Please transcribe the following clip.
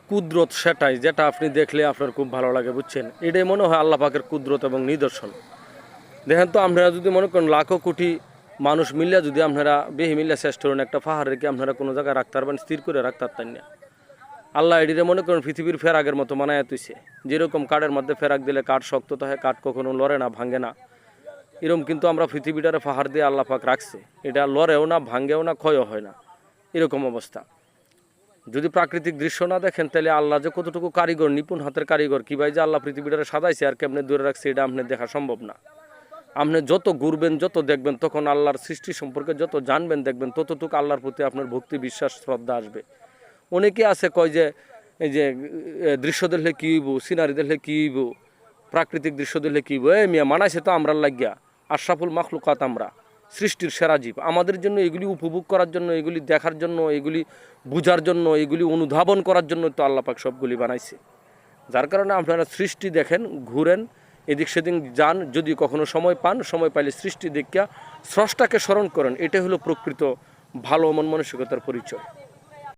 কুদরত সেটাই যেটা আপনি দেখলে আপনার খুব ভালো লাগে, বুঝছেন? এটাই মনে হয় আল্লাহ পাকের কুদরত এবং নিদর্শন। দেখেন তো, আপনারা যদি মনে করেন লাখো কোটি মানুষ মিলিয়া যদি আপনারা বেহি মিলিয়া চেষ্টা করেন একটা পাহাড় রেখে আপনারা কোনো জায়গায় রাখতে পারবেন, স্থির করে রাখতে পারতেন না। আল্লাহ এটিরে মনে করেন পৃথিবীর ফেরাগের মতো মানায় তুইছে। যেরকম কাঠের মধ্যে ফেরাক দিলে কাঠ শক্ত থাকে, কাঠ কখনো লড়ে না, ভাঙে না, এরকম কিন্তু আমরা পৃথিবীটারে পাহাড় দিয়ে আল্লাহ পাক রাখছে, এটা লড়েও না, ভাঙেও না, ক্ষয়ও হয় না, এরকম অবস্থা। যদি প্রাকৃতিক দৃশ্য না দেখেন তাহলে আল্লাহ যে কতটুকু কারিগর, নিপুণ হাতের কারিগর, কী ভাই যে আল্লাহ পৃথিবীটারে সাজাইছে আর কেমনে দূরে রাখছে, এটা আপনি দেখা সম্ভব না। আপনি যত ঘুরবেন, যত দেখবেন, তখন আল্লাহর সৃষ্টি সম্পর্কে যত জানবেন দেখবেন, ততটুকু আল্লাহর প্রতি আপনার ভক্তি, বিশ্বাস, শ্রদ্ধা আসবে। অনেকে আছে কয় যে এই যে দৃশ্য দেখলে কী হইব, সিনারি দেখলে কী হইব, প্রাকৃতিক দৃশ্য দেখলে কী হইব, মিয়া মানাইছে তো আমরা লাগিয়া, আশরাফুল মাখলুকাত, আমরা সৃষ্টির সেরা জীব। আমাদের জন্য এগুলি উপভোগ করার জন্য, এগুলি দেখার জন্য, এগুলি বুঝার জন্য, এগুলি অনুধাবন করার জন্য তো আল্লাহ পাক সবগুলি বানাইছে। যার কারণে আপনারা সৃষ্টি দেখেন, ঘুরেন, এদিক সেদিক যান, যদি কখনো সময় পান, সময় পাইলে সৃষ্টি দেখিয়া স্রষ্টাকে স্মরণ করেন। এটাই হলো প্রকৃত ভালো মন মানসিকতার পরিচয়।